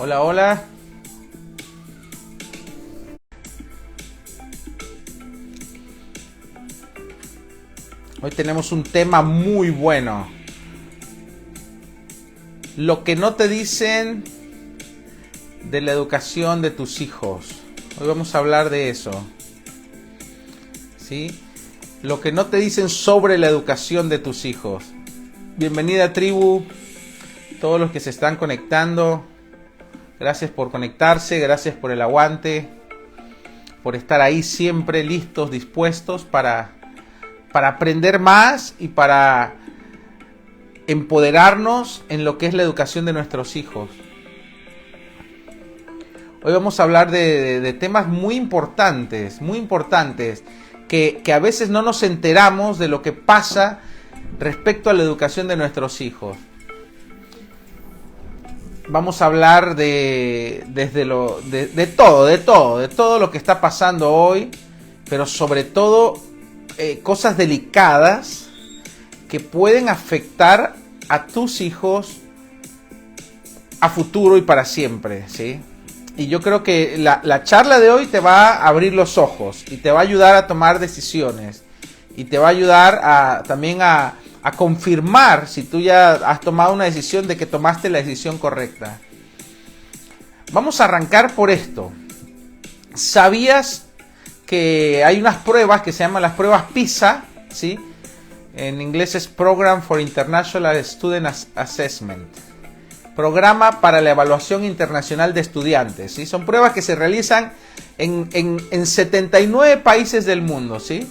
Hola, hola. Hoy tenemos un tema muy bueno. Lo que no te dicen de la educación de tus hijos. Hoy vamos a hablar de eso. ¿Sí? Lo que no te dicen sobre la educación de tus hijos. Bienvenida, tribu. Todos los que se están conectando. Gracias por conectarse, gracias por el aguante, por estar ahí siempre listos, dispuestos para aprender más y para empoderarnos en lo que es la educación de nuestros hijos. Hoy vamos a hablar de temas muy importantes, que a veces no nos enteramos de lo que pasa respecto a la educación de nuestros hijos. Vamos a hablar de todo lo que está pasando hoy, pero sobre todo cosas delicadas que pueden afectar a tus hijos a futuro y para siempre, ¿sí? Y yo creo que la charla de hoy te va a abrir los ojos y te va a ayudar a tomar decisiones y te va a ayudar también a confirmar si tú ya has tomado una decisión de que tomaste la decisión correcta. Vamos a arrancar por esto. ¿Sabías que hay unas pruebas que se llaman las pruebas PISA? ¿Sí? En inglés es Program for International Student Assessment. Programa para la evaluación internacional de estudiantes. ¿Sí? Son pruebas que se realizan en 79 países del mundo. ¿Sí?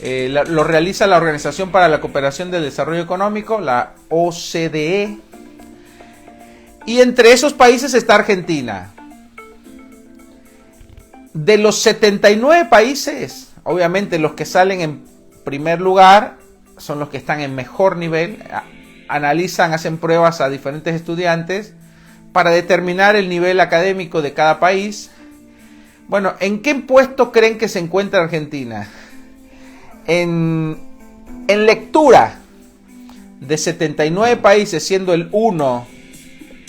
Lo realiza la Organización para la Cooperación del Desarrollo Económico, la OCDE. Y entre esos países está Argentina. De los 79 países, obviamente los que salen en primer lugar son los que están en mejor nivel. Analizan, hacen pruebas a diferentes estudiantes para determinar el nivel académico de cada país. Bueno, ¿en qué puesto creen que se encuentra Argentina? En lectura, de 79 países, siendo el 1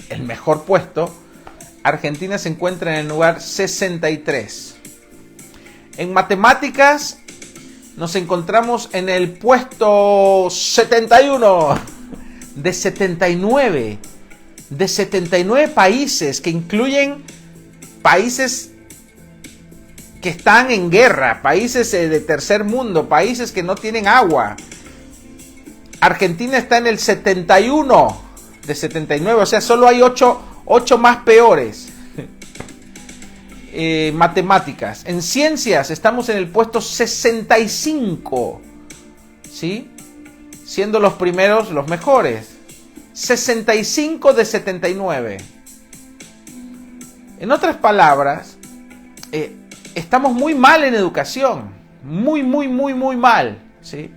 el mejor puesto, Argentina se encuentra en el lugar 63. En matemáticas nos encontramos en el puesto 71 de 79. De 79 países, que incluyen países que están en guerra, países de tercer mundo, países que no tienen agua. Argentina está en el 71 de 79, o sea, solo hay 8 más peores. Matemáticas. En ciencias estamos en el puesto 65, ¿sí? Siendo los primeros los mejores. 65 de 79. En otras palabras, estamos muy mal en educación. Muy mal, ¿sí?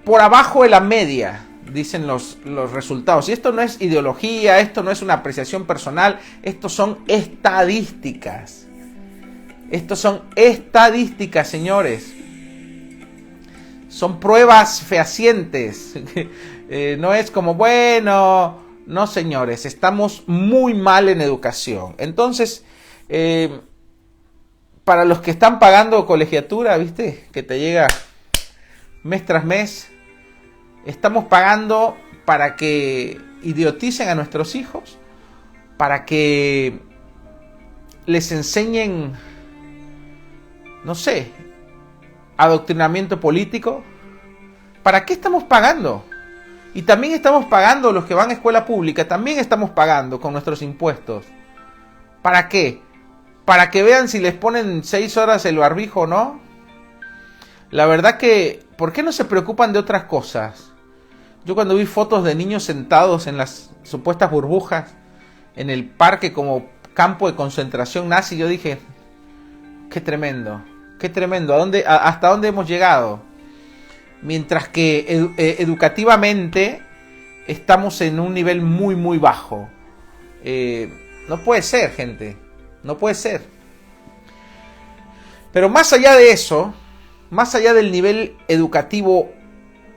Por abajo de la media, dicen los resultados. Y esto no es ideología, esto no es una apreciación personal, estos son estadísticas. Estos son estadísticas, señores. Son pruebas fehacientes. No es como, bueno, no, señores, estamos muy mal en educación. Entonces, para los que están pagando colegiatura, ¿viste? Que te llega mes tras mes, estamos pagando para que idioticen a nuestros hijos, para que les enseñen, no sé, adoctrinamiento político. ¿Para qué estamos pagando? Y también estamos pagando los que van a escuela pública, también estamos pagando con nuestros impuestos. ¿Para qué? Para que vean si les ponen 6 horas el barbijo o no. La verdad que, ¿por qué no se preocupan de otras cosas? Yo cuando vi fotos de niños sentados en las supuestas burbujas, en el parque como campo de concentración nazi, yo dije, qué tremendo, ¿hasta dónde hemos llegado? Mientras que educativamente estamos en un nivel muy bajo. No puede ser, gente, no puede ser. Pero más allá de eso, más allá del nivel educativo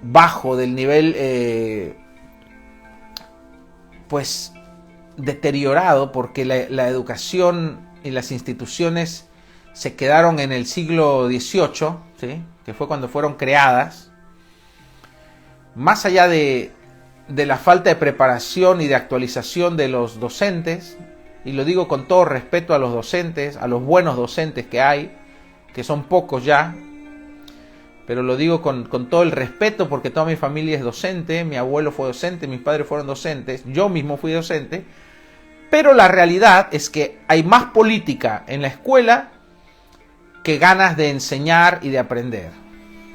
bajo, del nivel pues deteriorado, porque la educación y las instituciones se quedaron en el siglo XVIII, ¿sí? Que fue cuando fueron creadas. Más allá de la falta de preparación y de actualización de los docentes, y lo digo con todo respeto a los docentes, a los buenos docentes que hay, que son pocos ya, pero lo digo con todo el respeto porque toda mi familia es docente, mi abuelo fue docente, mis padres fueron docentes, yo mismo fui docente, pero la realidad es que hay más política en la escuela que ganas de enseñar y de aprender,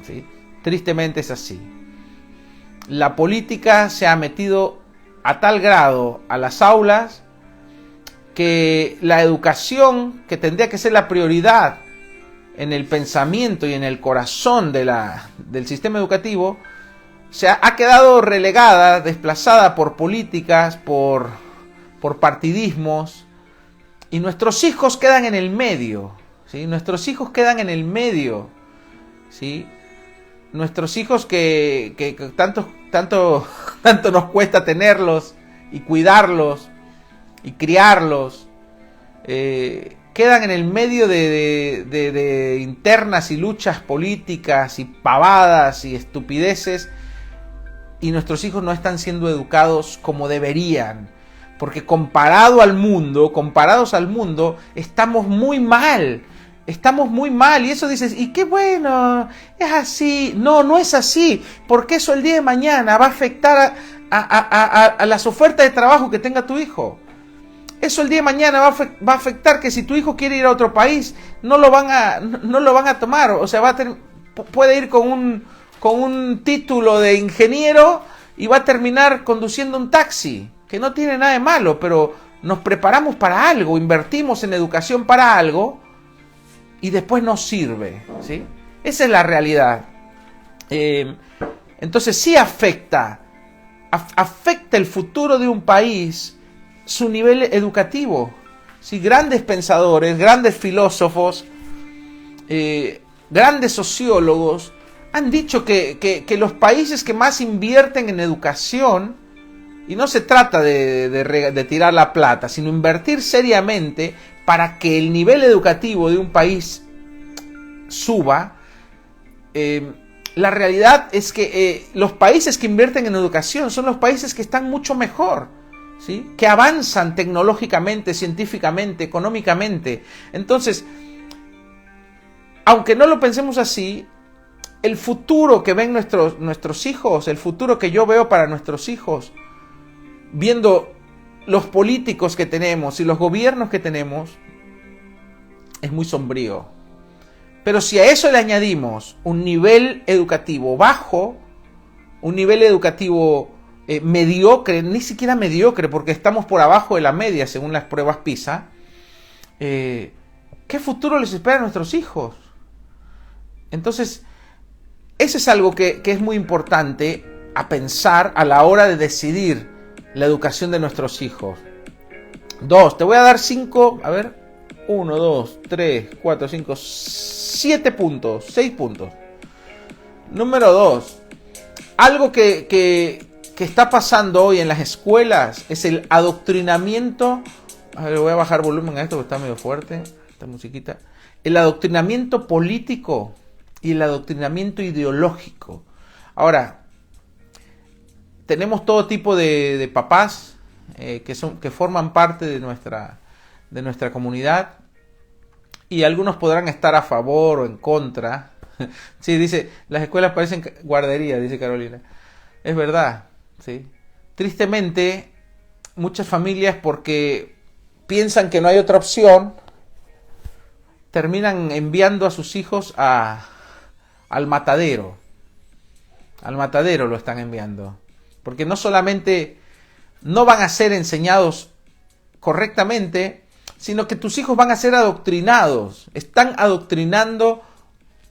¿sí? Tristemente es así. La política se ha metido a tal grado a las aulas que la educación, que tendría que ser la prioridad en el pensamiento y en el corazón del sistema educativo, ha quedado relegada, desplazada por políticas, por partidismos, y nuestros hijos quedan en el medio, ¿sí? Nuestros hijos quedan en el medio, ¿sí? Nuestros hijos que tanto nos cuesta tenerlos y cuidarlos y criarlos, quedan en el medio de internas y luchas políticas y pavadas y estupideces, y nuestros hijos no están siendo educados como deberían, porque comparados al mundo, estamos muy mal. Estamos muy mal, y eso dices, y qué bueno, es así. No es así, porque eso el día de mañana va a afectar a las ofertas de trabajo que tenga tu hijo. Eso el día de mañana va a afectar que si tu hijo quiere ir a otro país, no lo van a tomar. O sea, puede ir con un título de ingeniero y va a terminar conduciendo un taxi, que no tiene nada de malo, pero nos preparamos para algo, invertimos en educación para algo, y después no sirve, ¿sí? Esa es la realidad. Entonces sí afecta el futuro de un país, su nivel educativo. ¿Sí? Grandes pensadores, grandes filósofos, grandes sociólogos han dicho que los países que más invierten en educación, y no se trata de tirar la plata, sino invertir seriamente para que el nivel educativo de un país suba, la realidad es que los países que invierten en educación son los países que están mucho mejor, ¿sí? Que avanzan tecnológicamente, científicamente, económicamente. Entonces, aunque no lo pensemos así, el futuro que ven nuestros hijos, el futuro que yo veo para nuestros hijos, viendo los políticos que tenemos y los gobiernos que tenemos, es muy sombrío. Pero si a eso le añadimos un nivel educativo bajo, un nivel educativo mediocre, ni siquiera mediocre, porque estamos por abajo de la media según las pruebas PISA, ¿qué futuro les espera a nuestros hijos? Entonces, eso es algo que es muy importante a pensar a la hora de decidir la educación de nuestros hijos. 2, te voy a dar 5, 1, 2, 3, 4, 5, 7 puntos, 6 puntos. Número 2, algo que está pasando hoy en las escuelas es el adoctrinamiento. Voy a bajar volumen a esto porque está medio fuerte, esta musiquita. El adoctrinamiento político y el adoctrinamiento ideológico. Ahora, tenemos todo tipo de papás que forman parte de nuestra comunidad, y algunos podrán estar a favor o en contra. Sí, dice, las escuelas parecen guarderías, dice Carolina. Es verdad, sí. Tristemente, muchas familias, porque piensan que no hay otra opción, terminan enviando a sus hijos al matadero. Al matadero lo están enviando. Porque no solamente no van a ser enseñados correctamente, sino que tus hijos van a ser adoctrinados. Están adoctrinando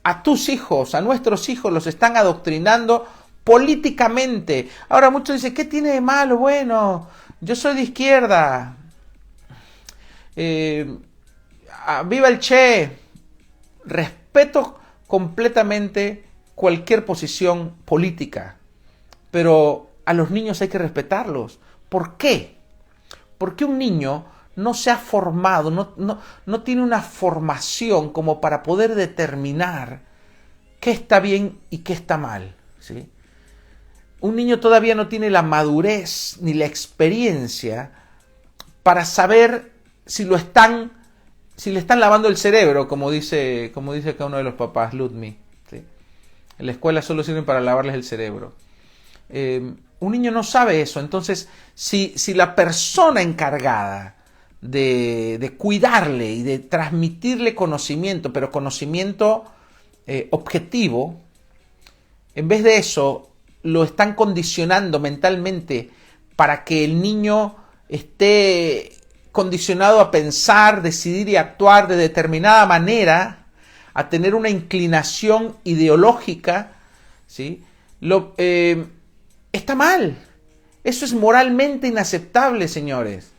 a tus hijos, a nuestros hijos, los están adoctrinando políticamente. Ahora muchos dicen, ¿qué tiene de malo? Bueno, yo soy de izquierda. ¡Viva el Che! Respeto completamente cualquier posición política, pero a los niños hay que respetarlos. ¿Por qué? porque un niño no se ha formado, no tiene una formación como para poder determinar qué está bien y qué está mal, ¿sí? Un niño todavía no tiene la madurez ni la experiencia para saber si le están lavando el cerebro, como dice acá uno de los papás, Ludmi, ¿sí? En la escuela solo sirven para lavarles el cerebro. Un niño no sabe eso. Entonces, si la persona encargada de cuidarle y de transmitirle conocimiento, pero conocimiento objetivo, en vez de eso, lo están condicionando mentalmente para que el niño esté condicionado a pensar, decidir y actuar de determinada manera, a tener una inclinación ideológica, ¿sí? Está mal. Eso es moralmente inaceptable, señores.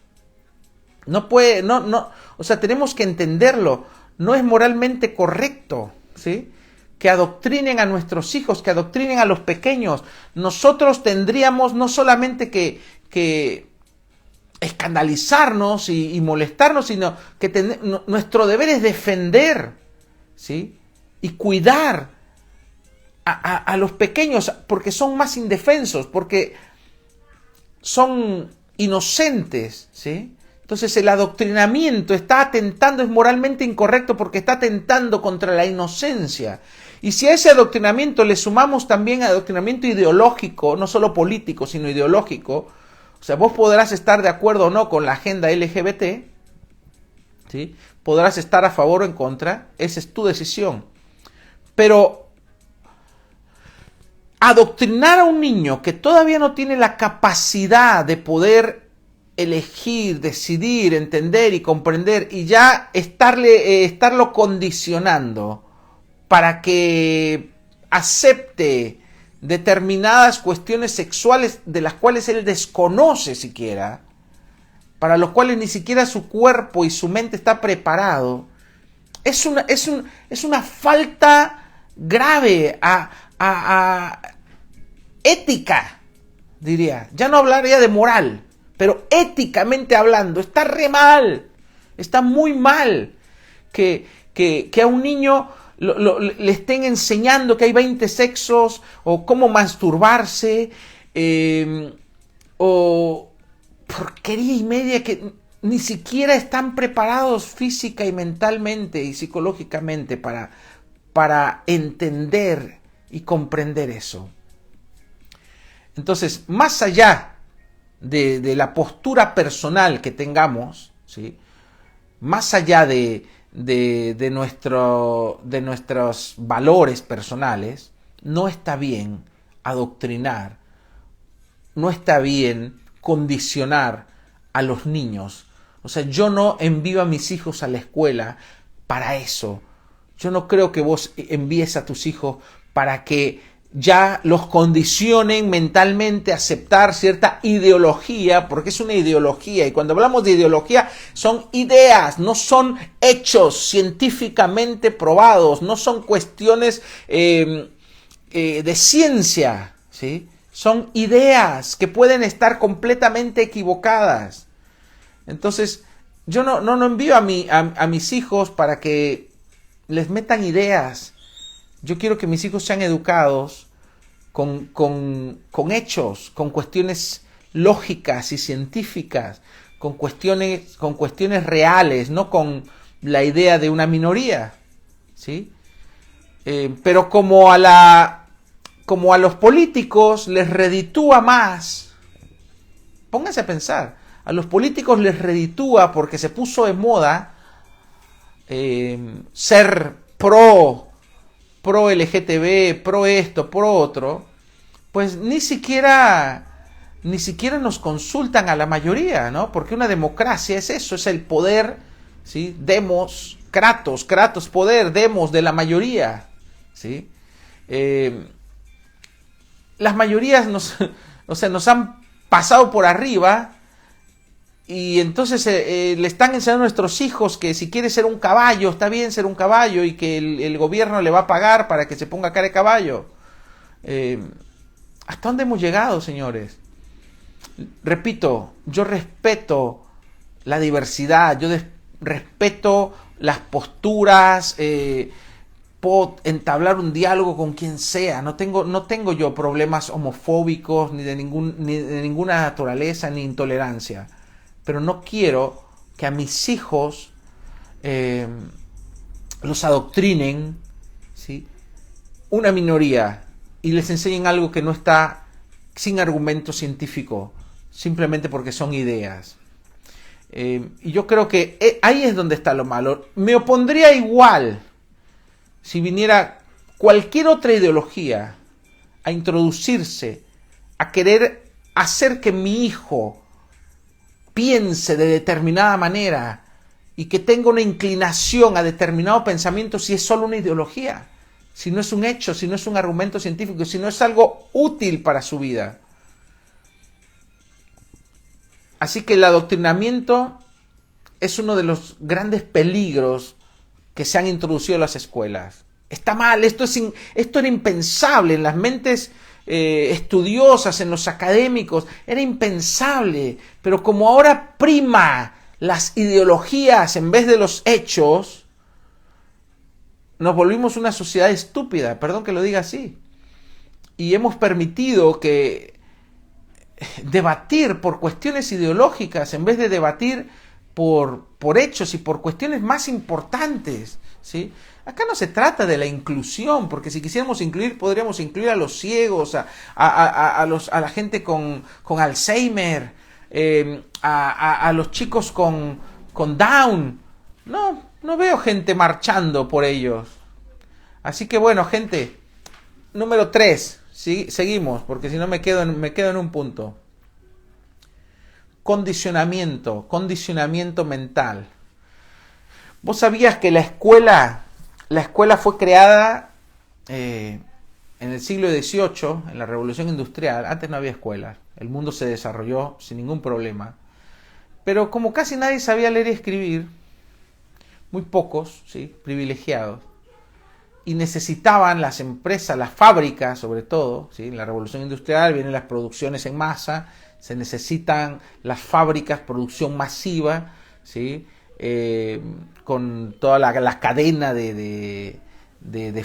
O sea, tenemos que entenderlo. No es moralmente correcto, ¿sí? Que adoctrinen a nuestros hijos, que adoctrinen a los pequeños. Nosotros tendríamos no solamente que escandalizarnos y molestarnos, sino que nuestro deber es defender, ¿sí? Y cuidar a los pequeños, porque son más indefensos, porque son inocentes, ¿sí? Entonces el adoctrinamiento está atentando, es moralmente incorrecto porque está atentando contra la inocencia. Y si a ese adoctrinamiento le sumamos también adoctrinamiento ideológico, no solo político, sino ideológico, o sea, vos podrás estar de acuerdo o no con la agenda LGBT, ¿sí? Podrás estar a favor o en contra, esa es tu decisión. Pero adoctrinar a un niño que todavía no tiene la capacidad de poder elegir, decidir, entender y comprender, y ya estarlo condicionando para que acepte determinadas cuestiones sexuales de las cuales él desconoce siquiera, para los cuales ni siquiera su cuerpo y su mente está preparado, es una falta grave a ética, diría. Ya no hablaría de moral, pero éticamente hablando, está re mal, está muy mal que a un niño le estén enseñando que hay 20 sexos, o cómo masturbarse, o porquería y media que ni siquiera están preparados física y mentalmente y psicológicamente para entender y comprender eso. Entonces, más allá de la postura personal que tengamos, ¿sí? Más allá de nuestros valores personales, no está bien adoctrinar, no está bien condicionar a los niños. O sea, yo no envío a mis hijos a la escuela para eso. Yo no creo que vos envíes a tus hijos para que ya los condicionen mentalmente a aceptar cierta ideología, porque es una ideología, y cuando hablamos de ideología son ideas, no son hechos científicamente probados, no son cuestiones de ciencia, ¿sí? Son ideas que pueden estar completamente equivocadas. Entonces, yo no envío a mis hijos para que les metan ideas. Yo quiero que mis hijos sean educados con hechos, con cuestiones lógicas y científicas, con cuestiones reales, no con la idea de una minoría, ¿sí? Pero como a los políticos les reditúa más, pónganse a pensar, a los políticos les reditúa porque se puso de moda ser pro LGTB, pro esto, pro otro, pues ni siquiera nos consultan a la mayoría, ¿no? Porque una democracia es eso, es el poder, ¿sí? Demos, Kratos poder, demos de la mayoría, ¿sí? Las mayorías nos han pasado por arriba. Y entonces le están enseñando a nuestros hijos que si quiere ser un caballo, está bien ser un caballo, y que el gobierno le va a pagar para que se ponga cara de caballo. ¿Hasta dónde hemos llegado, señores? Repito, yo respeto la diversidad, yo respeto las posturas, puedo entablar un diálogo con quien sea, no tengo yo problemas homofóbicos ni de ninguna naturaleza ni intolerancia, pero no quiero que a mis hijos los adoctrinen, ¿sí?, una minoría y les enseñen algo que no está sin argumento científico, simplemente porque son ideas. Y yo creo que ahí es donde está lo malo. Me opondría igual si viniera cualquier otra ideología a introducirse, a querer hacer que mi hijo piense de determinada manera y que tenga una inclinación a determinado pensamiento, si es solo una ideología, si no es un hecho, si no es un argumento científico, si no es algo útil para su vida. Así que el adoctrinamiento es uno de los grandes peligros que se han introducido en las escuelas. Está mal, esto era impensable en las mentes estudiosas, en los académicos, era impensable, pero como ahora prima las ideologías en vez de los hechos, nos volvimos una sociedad estúpida, perdón que lo diga así, y hemos permitido que debatir por cuestiones ideológicas en vez de debatir por hechos y por cuestiones más importantes, ¿sí? Acá no se trata de la inclusión, porque si quisiéramos incluir, podríamos incluir a los ciegos, a la gente con Alzheimer, a los chicos con Down. No veo gente marchando por ellos. Así que bueno, gente, número 3, ¿sí? Seguimos, porque si no me quedo en un punto. Condicionamiento mental. ¿Vos sabías que la escuela fue creada en el siglo XVIII, en la Revolución Industrial? Antes no había escuelas, el mundo se desarrolló sin ningún problema. Pero como casi nadie sabía leer y escribir, muy pocos, ¿sí?, privilegiados, y necesitaban las empresas, las fábricas sobre todo, ¿sí?, en la Revolución Industrial vienen las producciones en masa, se necesitan las fábricas, producción masiva, ¿sí?, con toda la cadena de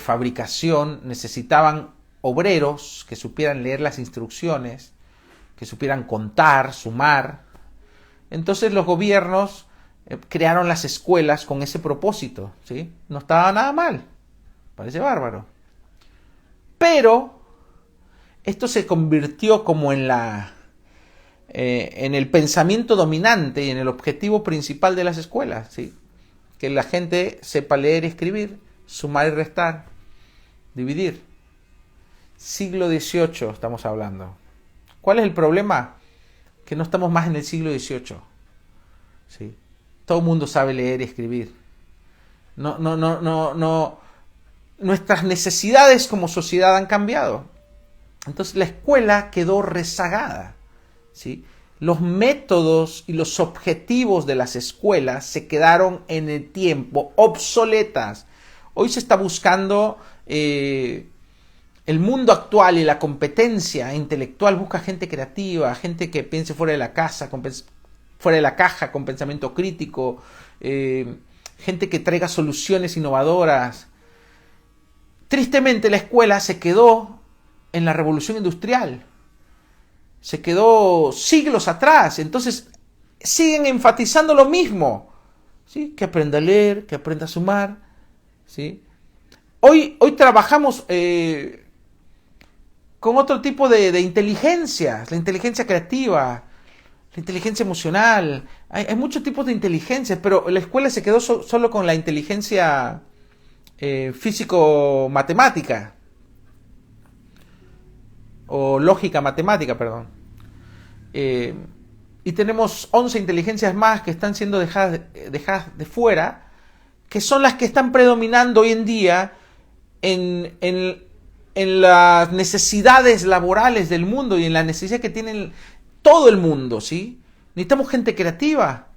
fabricación. Necesitaban obreros que supieran leer las instrucciones, que supieran contar, sumar. Entonces los gobiernos crearon las escuelas con ese propósito, ¿sí? No estaba nada mal, parece bárbaro. Pero esto se convirtió como en el pensamiento dominante y en el objetivo principal de las escuelas, ¿sí? Que la gente sepa leer y escribir, sumar y restar, dividir. Siglo XVIII estamos hablando. ¿Cuál es el problema? Que no estamos más en el siglo XVIII, ¿sí? Todo el mundo sabe leer y escribir. No. Nuestras necesidades como sociedad han cambiado. Entonces la escuela quedó rezagada, ¿sí? Los métodos y los objetivos de las escuelas se quedaron en el tiempo, obsoletas. Hoy se está buscando, el mundo actual y la competencia intelectual busca gente creativa, gente que piense fuera de la caja, con pensamiento crítico, gente que traiga soluciones innovadoras. Tristemente la escuela se quedó en la Revolución Industrial. Se quedó siglos atrás, entonces siguen enfatizando lo mismo, ¿sí? Que aprenda a leer, que aprenda a sumar, ¿sí? Hoy trabajamos con otro tipo de inteligencias, la inteligencia creativa, la inteligencia emocional, hay muchos tipos de inteligencias, pero la escuela se quedó solo con la inteligencia físico-matemática, o lógica matemática, perdón. Y tenemos 11 inteligencias más que están siendo dejadas de fuera, que son las que están predominando hoy en día en las necesidades laborales del mundo y en la necesidad que tienen todo el mundo, ¿sí? Necesitamos gente creativa.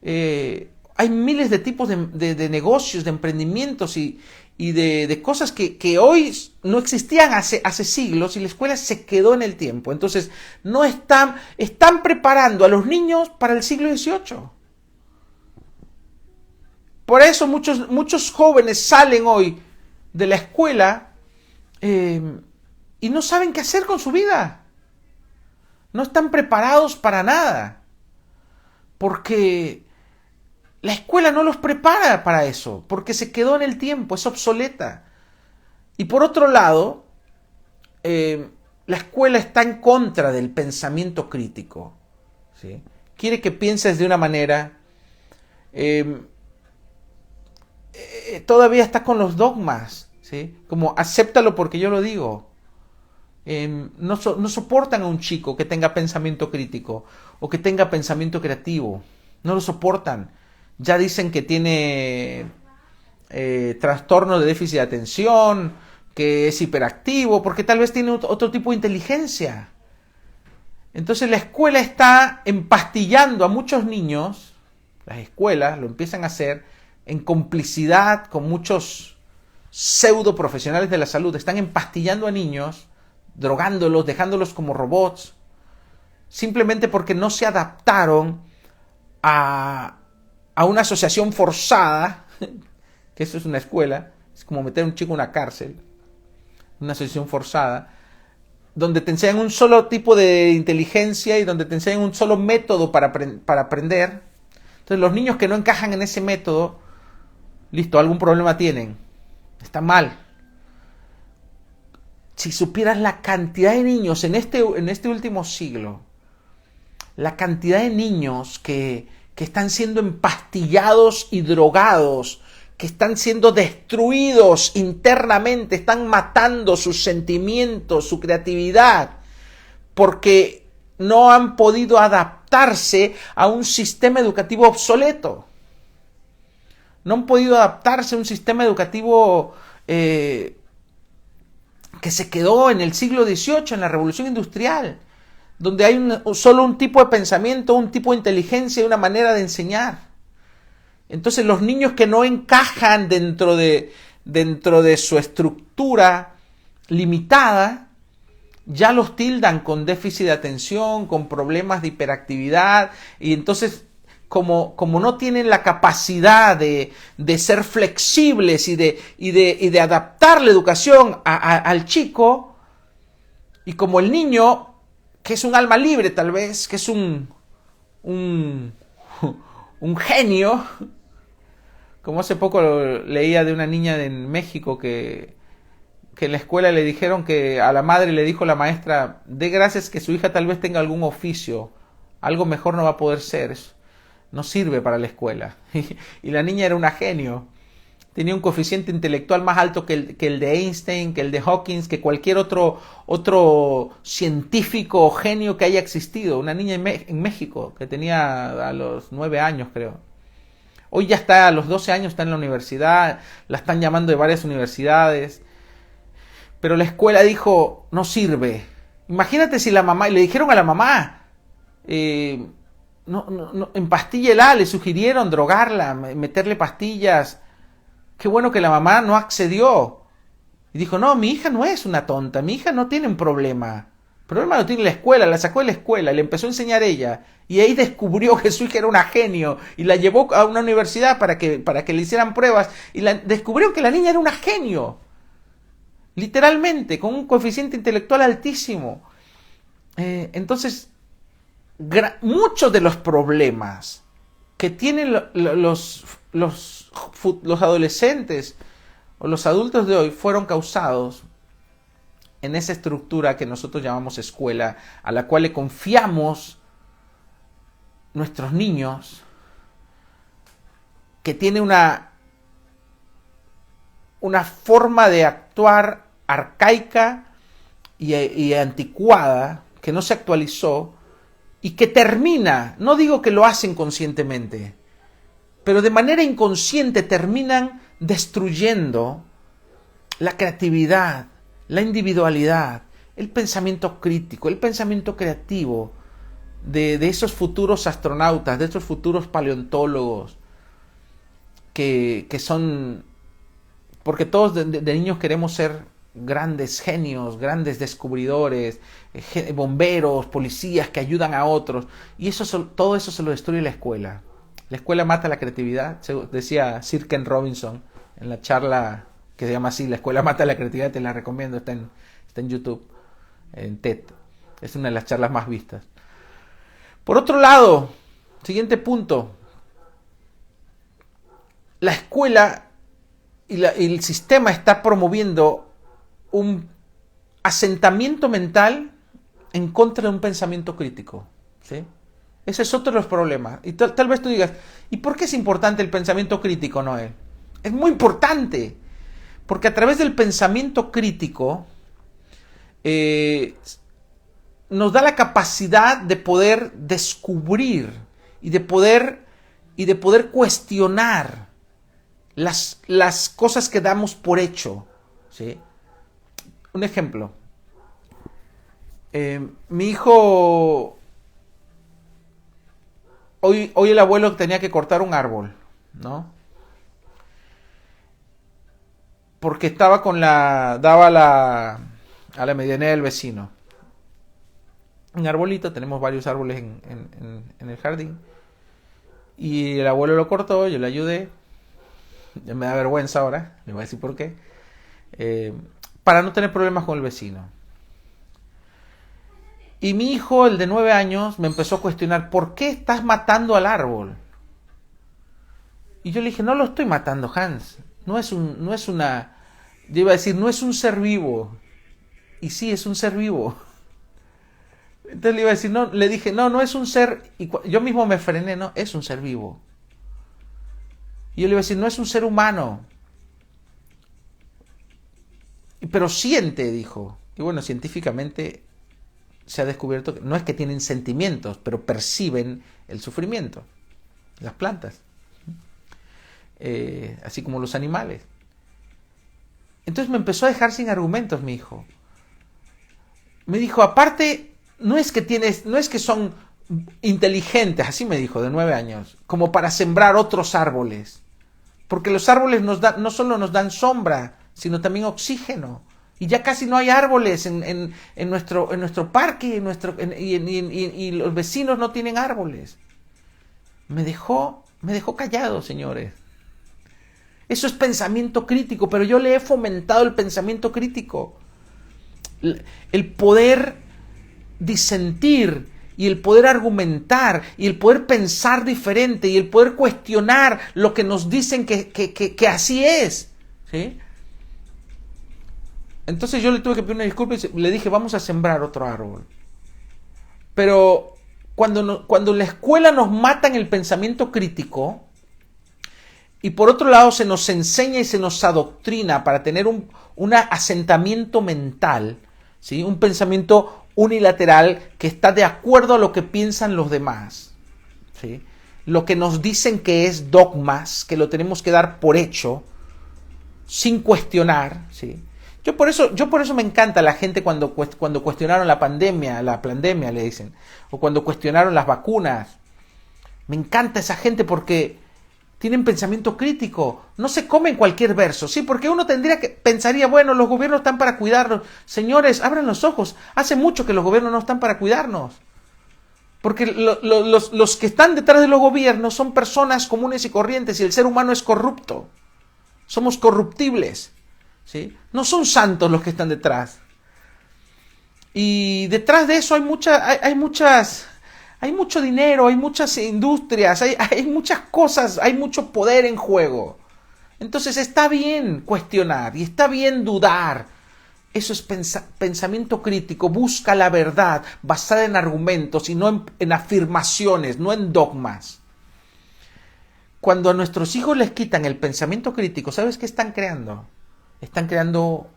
Hay hay miles de tipos de negocios, de emprendimientos y de cosas que hoy no existían hace siglos y la escuela se quedó en el tiempo. Entonces, no están preparando a los niños para el siglo XVIII. Por eso muchos jóvenes salen hoy de la escuela y no saben qué hacer con su vida. No están preparados para nada. Porque la escuela no los prepara para eso. Porque se quedó en el tiempo, es obsoleta. Y por otro lado, la escuela está en contra del pensamiento crítico, ¿sí? Quiere que pienses de una manera. Todavía está con los dogmas, ¿sí? Como acéptalo porque yo lo digo. No soportan a un chico que tenga pensamiento crítico o que tenga pensamiento creativo. No lo soportan. Ya dicen que tiene trastorno de déficit de atención, que es hiperactivo, porque tal vez tiene otro tipo de inteligencia. Entonces la escuela está empastillando a muchos niños. Las escuelas lo empiezan a hacer en complicidad con muchos pseudo profesionales de la salud. Están empastillando a niños, drogándolos, dejándolos como robots, simplemente porque no se adaptaron a una asociación forzada, que eso es una escuela, es como meter a un chico en una cárcel, una asociación forzada, donde te enseñan un solo tipo de inteligencia y donde te enseñan un solo método para aprender. Entonces los niños que no encajan en ese método, listo, algún problema tienen, está mal. Si supieras la cantidad de niños en este último siglo, la cantidad de niños que están siendo empastillados y drogados, que están siendo destruidos internamente, están matando sus sentimientos, su creatividad, porque no han podido adaptarse a un sistema educativo obsoleto. No han podido adaptarse a un sistema educativo que se quedó en el siglo XVIII, en la Revolución Industrial, donde hay solo un tipo de pensamiento, un tipo de inteligencia y una manera de enseñar. Entonces los niños que no encajan dentro de su estructura limitada, ya los tildan con déficit de atención, con problemas de hiperactividad, y entonces como no tienen la capacidad de ser flexibles y de adaptar la educación al chico, y como el niño, que es un alma libre tal vez, que es un genio, como hace poco leía de una niña en México que en la escuela le dijeron que a la madre le dijo la maestra, dé gracias que su hija tal vez tenga algún oficio, algo mejor no va a poder ser, no sirve para la escuela. Y la niña era una genio, tenía un coeficiente intelectual más alto que el de Einstein, que el de Hawking, que cualquier otro científico o genio que haya existido. Una niña en México que tenía a los 9 años, creo. Hoy ya está, a los 12 años está en la universidad, la están llamando de varias universidades. Pero la escuela dijo, no sirve. Imagínate si la mamá, y le dijeron a la mamá, empastíllela, le sugirieron drogarla, meterle pastillas. Qué bueno que la mamá no accedió. Y dijo, no, mi hija no es una tonta, mi hija no tiene un problema. El problema lo tiene la escuela, la sacó de la escuela, le empezó a enseñar ella. Y ahí descubrió que su hija era una genio y la llevó a una universidad para que le hicieran pruebas. Y descubrió que la niña era una genio. Literalmente, con un coeficiente intelectual altísimo. Entonces, muchos de los problemas que tienen los adolescentes o los adultos de hoy fueron causados en esa estructura que nosotros llamamos escuela, a la cual le confiamos nuestros niños, que tiene una forma de actuar arcaica y anticuada, que no se actualizó y que termina, no digo que lo hacen conscientemente, pero de manera inconsciente terminan destruyendo la creatividad, la individualidad, el pensamiento crítico, el pensamiento creativo de esos futuros astronautas, de esos futuros paleontólogos, que son... Porque todos de niños queremos ser grandes genios, grandes descubridores, bomberos, policías que ayudan a otros. Y todo eso se lo destruye la escuela. La escuela mata la creatividad, decía Sir Ken Robinson en la charla que se llama así, la escuela mata la creatividad, te la recomiendo, está en YouTube, en TED. Es una de las charlas más vistas. Por otro lado, siguiente punto, la escuela y el sistema está promoviendo un asentamiento mental en contra de un pensamiento crítico, ¿sí? Ese es otro de los problemas. Y tal vez tú digas, ¿y por qué es importante el pensamiento crítico, Noel? Es muy importante, porque a través del pensamiento crítico nos da la capacidad de poder descubrir y de poder cuestionar las cosas que damos por hecho, ¿sí? Un ejemplo. Mi hijo... Hoy el abuelo tenía que cortar un árbol, ¿no? Porque estaba daba a la medianía del vecino. Un arbolito, tenemos varios árboles en el jardín. Y el abuelo lo cortó, yo le ayudé. Ya me da vergüenza ahora, le voy a decir por qué. Para no tener problemas con el vecino. Y mi hijo, el de 9 años, me empezó a cuestionar, ¿por qué estás matando al árbol? Y yo le dije, no lo estoy matando, Hans. No es una... Yo iba a decir, no es un ser vivo. Y sí, es un ser vivo. Entonces le iba a decir, no, le dije, no es un ser... Y yo mismo me frené, no, es un ser vivo. Y yo le iba a decir, no es un ser humano. Pero siente, dijo. Y bueno, científicamente se ha descubierto que no es que tienen sentimientos, pero perciben el sufrimiento. Las plantas. Así como los animales. Entonces me empezó a dejar sin argumentos mi hijo. Me dijo, aparte, no es que son inteligentes, así me dijo, de 9 años, como para sembrar otros árboles. Porque los árboles no solo nos dan sombra, sino también oxígeno. Y ya casi no hay árboles en nuestro parque y los vecinos no tienen árboles. Me dejó callado, señores. Eso es pensamiento crítico, pero yo le he fomentado el pensamiento crítico. El poder disentir y el poder argumentar y el poder pensar diferente y el poder cuestionar lo que nos dicen que así es, ¿sí? Entonces yo le tuve que pedir una disculpa y le dije, vamos a sembrar otro árbol. Pero cuando en la escuela nos matan el pensamiento crítico y por otro lado se nos enseña y se nos adoctrina para tener un asentamiento mental, ¿sí? Un pensamiento unilateral que está de acuerdo a lo que piensan los demás, ¿sí? Lo que nos dicen que es dogmas, que lo tenemos que dar por hecho, sin cuestionar, ¿sí? Yo por eso me encanta la gente cuando cuestionaron la pandemia le dicen, o cuando cuestionaron las vacunas. Me encanta esa gente porque tienen pensamiento crítico, no se comen cualquier verso, ¿sí? Porque uno pensaría, bueno, los gobiernos están para cuidarnos. Señores, abran los ojos, hace mucho que los gobiernos no están para cuidarnos. Porque los que están detrás de los gobiernos son personas comunes y corrientes y el ser humano es corrupto. Somos corruptibles, ¿sí? No son santos los que están detrás. Y detrás de eso hay mucho dinero, hay muchas industrias, hay muchas cosas, hay mucho poder en juego. Entonces está bien cuestionar y está bien dudar. Eso es pensamiento crítico, busca la verdad basada en argumentos y no en afirmaciones, no en dogmas. Cuando a nuestros hijos les quitan el pensamiento crítico, ¿sabes qué están creando? Están creando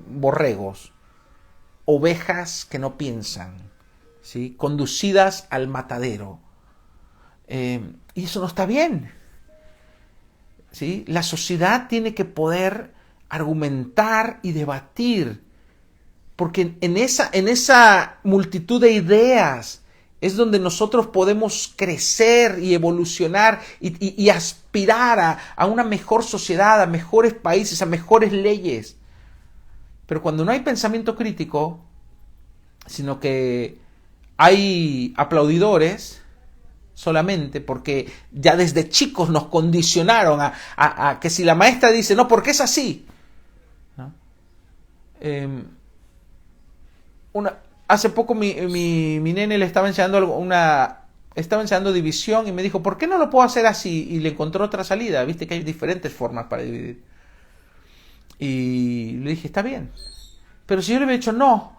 borregos, ovejas que no piensan, ¿sí? Conducidas al matadero. Y eso no está bien, ¿sí? La sociedad tiene que poder argumentar y debatir, porque en esa multitud de ideas Es donde nosotros podemos crecer y evolucionar y aspirar a una mejor sociedad, a mejores países, a mejores leyes. Pero cuando no hay pensamiento crítico, sino que hay aplaudidores solamente, porque ya desde chicos nos condicionaron a que si la maestra dice, no, porque es así. ¿No? Hace poco mi nene le estaba enseñando división y me dijo, ¿por qué no lo puedo hacer así? Y le encontró otra salida. Viste que hay diferentes formas para dividir. Y le dije, está bien. Pero si yo le hubiera dicho no,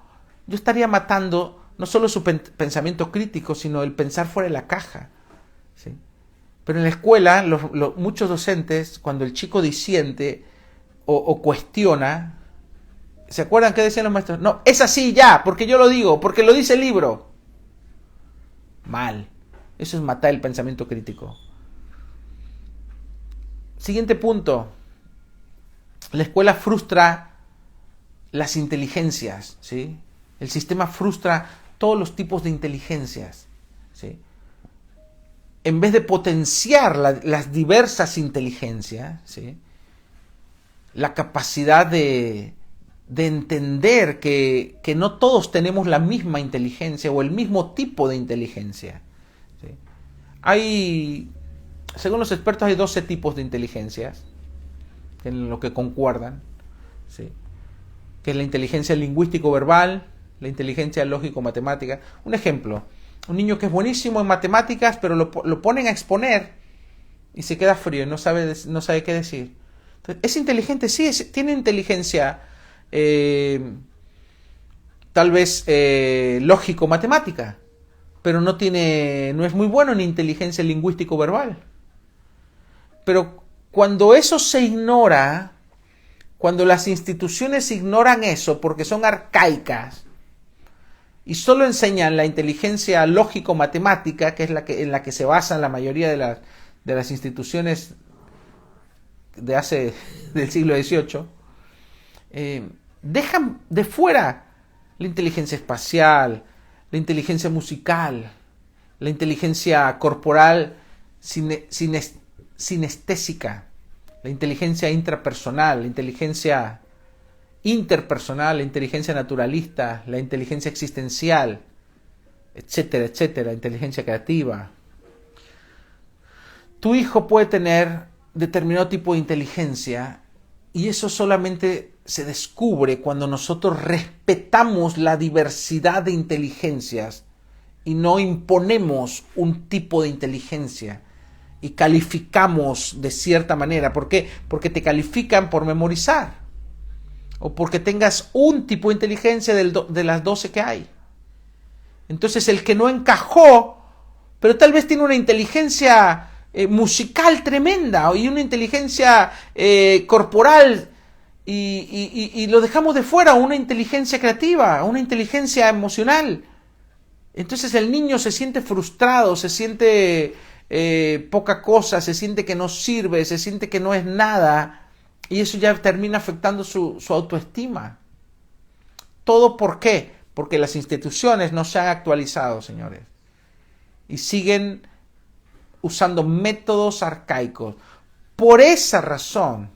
yo estaría matando no solo su pensamiento crítico, sino el pensar fuera de la caja. ¿Sí? Pero en la escuela, muchos docentes, cuando el chico disiente o cuestiona, ¿se acuerdan qué decían los maestros? No, es así ya, porque yo lo digo, porque lo dice el libro. Mal. Eso es matar el pensamiento crítico. Siguiente punto. La escuela frustra las inteligencias, ¿sí? El sistema frustra todos los tipos de inteligencias, ¿sí? En vez de potenciar las diversas inteligencias, ¿sí? La capacidad de entender que no todos tenemos la misma inteligencia o el mismo tipo de inteligencia. ¿Sí? Según los expertos, hay 12 tipos de inteligencias, en lo que concuerdan, ¿sí? Que es la inteligencia lingüístico-verbal, la inteligencia lógico-matemática. Un ejemplo, un niño que es buenísimo en matemáticas, pero lo ponen a exponer y se queda frío, no sabe qué decir. Entonces, ¿es inteligente? Sí, tiene inteligencia tal vez lógico-matemática, pero no es muy bueno en inteligencia lingüístico-verbal. Pero cuando eso se ignora, cuando las instituciones ignoran eso porque son arcaicas y solo enseñan la inteligencia lógico-matemática, que es en la que se basan la mayoría de las instituciones del siglo XVIII, dejan de fuera la inteligencia espacial, la inteligencia musical, la inteligencia corporal sinestésica, la inteligencia intrapersonal, la inteligencia interpersonal, la inteligencia naturalista, la inteligencia existencial, etcétera, etcétera, la inteligencia creativa. Tu hijo puede tener determinado tipo de inteligencia y eso solamente se descubre cuando nosotros respetamos la diversidad de inteligencias y no imponemos un tipo de inteligencia y calificamos de cierta manera. ¿Por qué? Porque te califican por memorizar o porque tengas un tipo de inteligencia de las 12 que hay. Entonces el que no encajó, pero tal vez tiene una inteligencia musical tremenda y una inteligencia corporal y lo dejamos de fuera, una inteligencia creativa, una inteligencia emocional. Entonces el niño se siente frustrado, se siente poca cosa, se siente que no sirve, se siente que no es nada y eso ya termina afectando su autoestima. ¿Todo por qué? Porque las instituciones no se han actualizado, señores, y siguen usando métodos arcaicos. Por esa razón,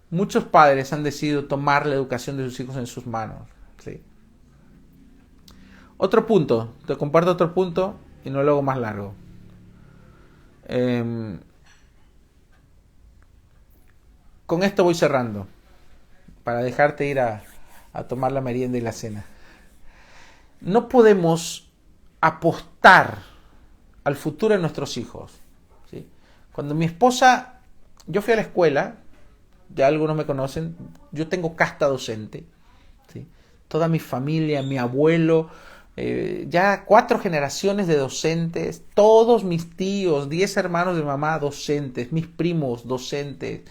muchos padres han decidido tomar la educación de sus hijos en sus manos. ¿Sí? Otro punto, te comparto otro punto y no lo hago más largo. Con esto voy cerrando, para dejarte ir a tomar la merienda y la cena. No podemos apostar al futuro de nuestros hijos. ¿Sí? Cuando mi esposa, yo fui a la escuela, ya algunos me conocen, yo tengo casta docente, ¿sí? Toda mi familia, mi abuelo, ya 4 generaciones de docentes, todos mis tíos, 10 hermanos de mamá docentes, mis primos docentes.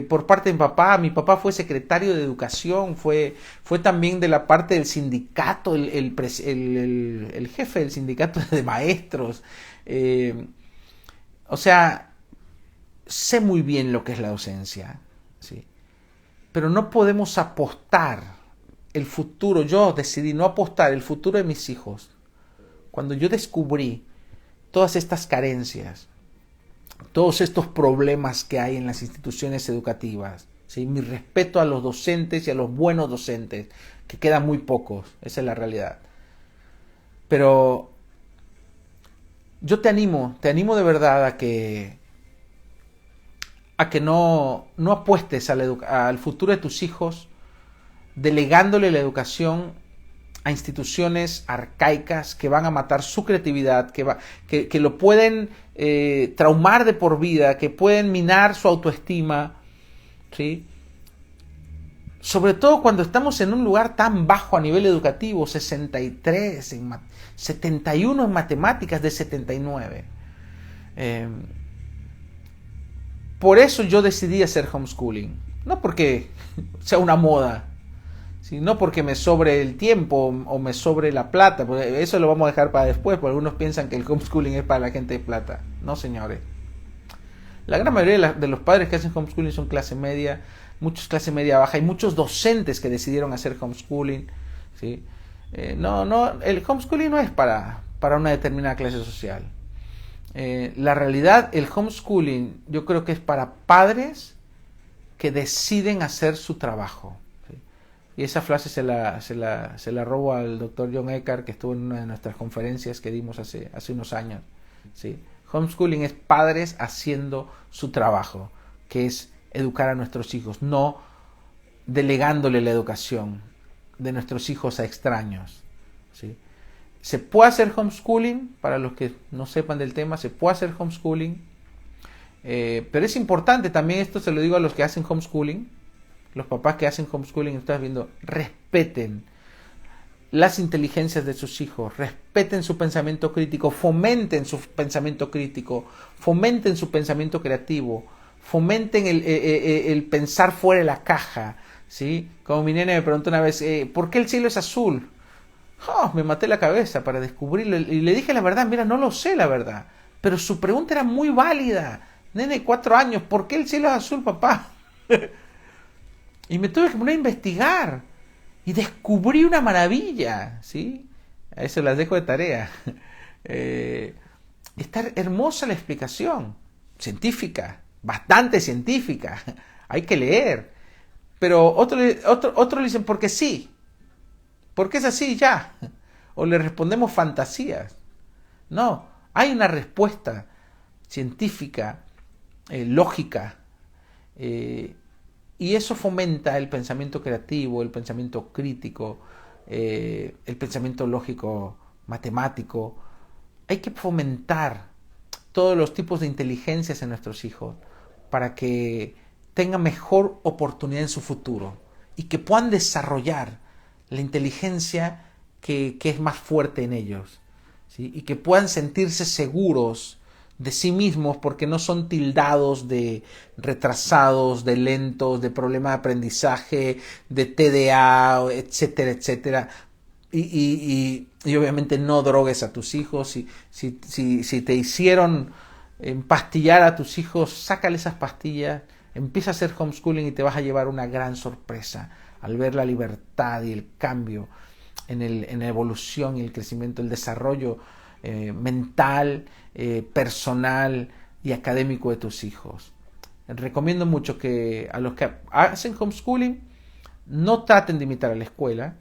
Por parte de mi papá fue secretario de educación, fue también de la parte del sindicato, el jefe del sindicato de maestros. O sea, sé muy bien lo que es la docencia, ¿sí? Pero no podemos apostar el futuro. Yo decidí no apostar el futuro de mis hijos cuando yo descubrí todas estas carencias, todos estos problemas que hay en las instituciones educativas, ¿sí? Mi respeto a los docentes y a los buenos docentes, que quedan muy pocos, esa es la realidad. Pero yo te animo de verdad a que no apuestes al futuro de tus hijos delegándole la educación a instituciones arcaicas que van a matar su creatividad, que lo pueden traumar de por vida, que pueden minar su autoestima, ¿sí? Sobre todo cuando estamos en un lugar tan bajo a nivel educativo, 63, 71 en matemáticas de 79. Por eso yo decidí hacer homeschooling. No porque sea una moda, no porque me sobre el tiempo o me sobre la plata, porque eso lo vamos a dejar para después, porque algunos piensan que el homeschooling es para la gente de plata. No, señores. La gran mayoría de los padres que hacen homeschooling son clase media, muchos clase media baja, y muchos docentes que decidieron hacer homeschooling, ¿sí? El homeschooling no es para una determinada clase social. La realidad, el homeschooling yo creo que es para padres que deciden hacer su trabajo. Y esa frase se la robo al doctor John Eckhart, que estuvo en una de nuestras conferencias que dimos hace unos años, ¿sí? Homeschooling es padres haciendo su trabajo, que es educar a nuestros hijos, no delegándole la educación de nuestros hijos a extraños, ¿sí? Se puede hacer homeschooling, para los que no sepan del tema, se puede hacer homeschooling, pero es importante también, esto se lo digo a los que hacen homeschooling, los papás que hacen homeschooling, estás viendo, respeten las inteligencias de sus hijos, respeten su pensamiento crítico, fomenten su pensamiento crítico, fomenten su pensamiento creativo, fomenten el pensar fuera de la caja, ¿sí? Como mi nene me preguntó una vez, ¿por qué el cielo es azul? Oh, me maté la cabeza para descubrirlo y le dije la verdad, mira, no lo sé la verdad, pero su pregunta era muy válida. Nene, 4 años, ¿por qué el cielo es azul, papá? Y me tuve que poner a investigar y descubrí una maravilla, ¿sí? A eso las dejo de tarea. Está hermosa la explicación, científica, bastante científica. Hay que leer. Pero otro le dicen, porque sí. Porque es así ya. O le respondemos fantasías. No, hay una respuesta científica, lógica, y eso fomenta el pensamiento creativo, el pensamiento crítico, el pensamiento lógico, matemático. Hay que fomentar todos los tipos de inteligencias en nuestros hijos para que tengan mejor oportunidad en su futuro y que puedan desarrollar la inteligencia que es más fuerte en ellos, ¿sí? Y que puedan sentirse seguros de sí mismos porque no son tildados de retrasados, de lentos, de problema de aprendizaje, de TDA, etcétera, etcétera. Y obviamente no drogues a tus hijos. Si te hicieron empastillar a tus hijos, sácale esas pastillas, empieza a hacer homeschooling y te vas a llevar una gran sorpresa al ver la libertad y el cambio en la evolución y el crecimiento, el desarrollo mental, personal y académico de tus hijos. Recomiendo mucho que a los que hacen homeschooling no traten de imitar a la escuela,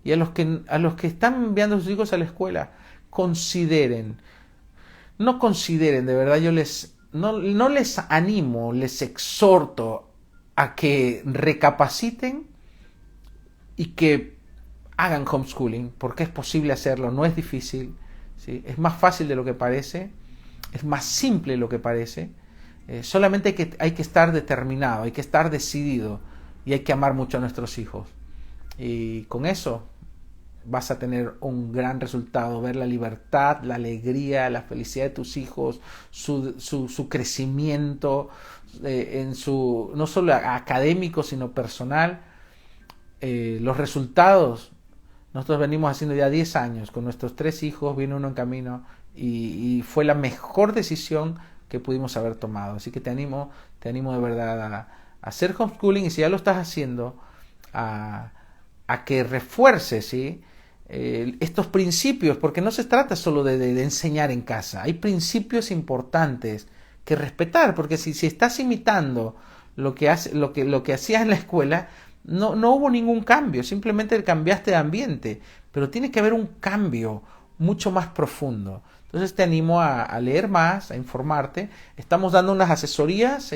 y a los que están enviando a sus hijos a la escuela, no consideren, de verdad, yo no les animo, les exhorto a que recapaciten y que hagan homeschooling, porque es posible hacerlo, no es difícil, ¿sí? Es más fácil de lo que parece, es más simple de lo que parece, solamente hay que estar determinado, hay que estar decidido y hay que amar mucho a nuestros hijos. Y con eso vas a tener un gran resultado, ver la libertad, la alegría, la felicidad de tus hijos, su crecimiento, no solo académico, sino personal. Los resultados, nosotros venimos haciendo ya 10 años, con nuestros 3 hijos, viene uno en camino, y fue la mejor decisión que pudimos haber tomado. Así que te animo de verdad a hacer homeschooling, y si ya lo estás haciendo, a que refuerces, ¿sí? estos principios, porque no se trata solo de enseñar en casa, hay principios importantes que respetar, porque si estás imitando lo que hacías en la escuela, no hubo ningún cambio, simplemente cambiaste de ambiente, pero tiene que haber un cambio mucho más profundo. Entonces te animo a leer más, a informarte. Estamos dando unas asesorías,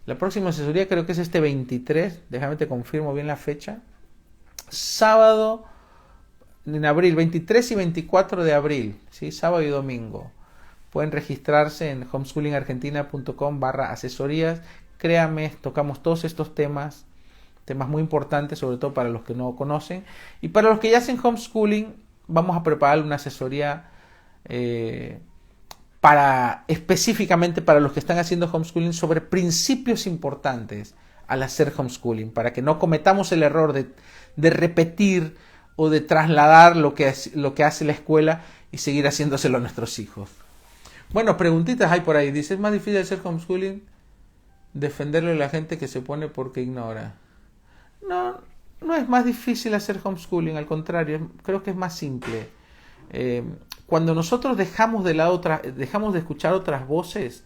la próxima asesoría creo que es este 23, déjame te confirmo bien la fecha, sábado en abril, 23 y 24 de abril, ¿sí? Sábado y domingo. Pueden registrarse en homeschoolingargentina.com/asesorías. Créame, tocamos todos estos temas muy importantes, sobre todo para los que no conocen. Y para los que ya hacen homeschooling, vamos a preparar una asesoría específicamente para los que están haciendo homeschooling sobre principios importantes al hacer homeschooling, para que no cometamos el error de repetir o de trasladar lo que hace la escuela y seguir haciéndoselo a nuestros hijos. Bueno, preguntitas hay por ahí. Dice, ¿es más difícil hacer homeschooling? Defenderle a la gente que se opone porque ignora. No es más difícil hacer homeschooling, al contrario, creo que es más simple. Cuando nosotros dejamos de escuchar otras voces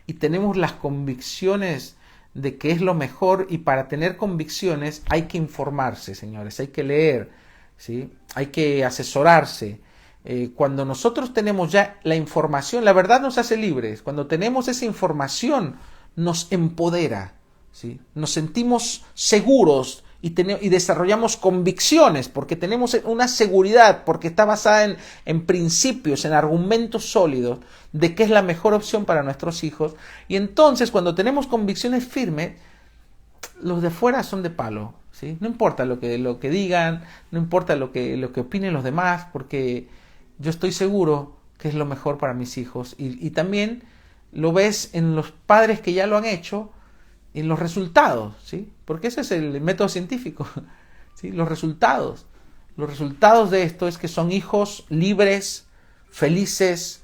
y tenemos las convicciones de que es lo mejor, y para tener convicciones hay que informarse, señores, hay que leer, ¿sí? Hay que asesorarse. Cuando nosotros tenemos ya la información, la verdad nos hace libres. Cuando tenemos esa información, nos empodera, ¿sí? Nos sentimos seguros y desarrollamos convicciones porque tenemos una seguridad, porque está basada en principios, en argumentos sólidos de qué es la mejor opción para nuestros hijos. Y entonces, cuando tenemos convicciones firmes, los de fuera son de palo, ¿sí? No importa lo que digan, no importa lo que opinen los demás, porque yo estoy seguro que es lo mejor para mis hijos. Y también lo ves en los padres que ya lo han hecho, en los resultados, ¿sí? Porque ese es el método científico, ¿sí? Los resultados de esto es que son hijos libres, felices,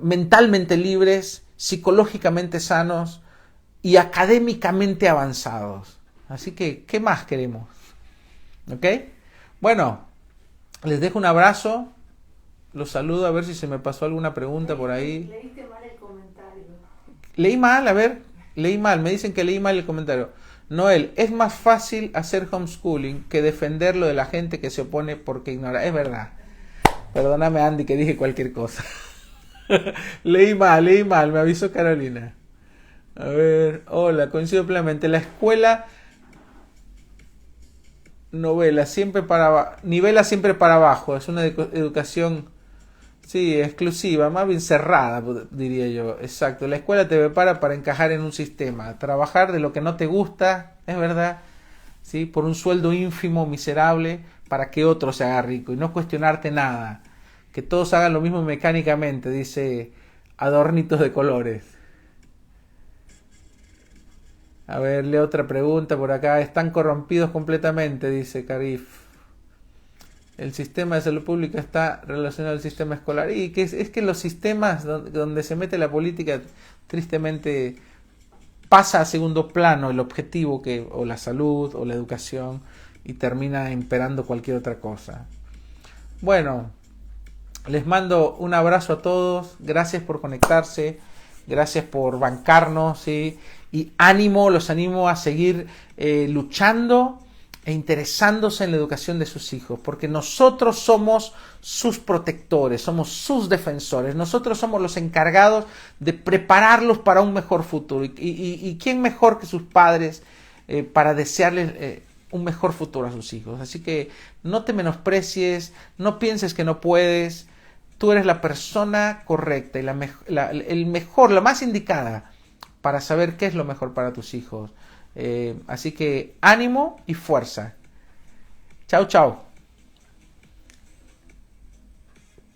mentalmente libres, psicológicamente sanos y académicamente avanzados. Así que, ¿qué más queremos? ¿Ok? Bueno, les dejo un abrazo, los saludo, a ver si se me pasó alguna pregunta por ahí. Leíste mal el comentario. Leí mal, a ver, leí mal, me dicen que leí mal el comentario. Noel, es más fácil hacer homeschooling que defenderlo de la gente que se opone porque ignora. Es verdad. Perdóname, Andy, que dije cualquier cosa. leí mal, me avisó Carolina. A ver, hola, coincido plenamente. La escuela nivela siempre para abajo. Es una educación, sí, exclusiva, más bien cerrada, diría yo. Exacto. La escuela te prepara para encajar en un sistema, trabajar de lo que no te gusta, es verdad, sí, por un sueldo ínfimo, miserable, para que otro se haga rico y no cuestionarte nada. Que todos hagan lo mismo mecánicamente, dice Adornitos de Colores. A ver, leo otra pregunta por acá. Están corrompidos completamente, dice Carif. El sistema de salud pública está relacionado al sistema escolar. Y que es que los sistemas donde se mete la política, tristemente, pasa a segundo plano el objetivo, o la salud o la educación, y termina imperando cualquier otra cosa. Bueno, les mando un abrazo a todos. Gracias por conectarse. Gracias por bancarnos, ¿sí? Y los animo a seguir luchando e interesándose en la educación de sus hijos, porque nosotros somos sus protectores, somos sus defensores, nosotros somos los encargados de prepararlos para un mejor futuro. ¿Y quién mejor que sus padres para desearles un mejor futuro a sus hijos? Así que no te menosprecies, no pienses que no puedes. Tú eres la persona correcta y la más indicada para saber qué es lo mejor para tus hijos. Así que ánimo y fuerza. Chao, chao.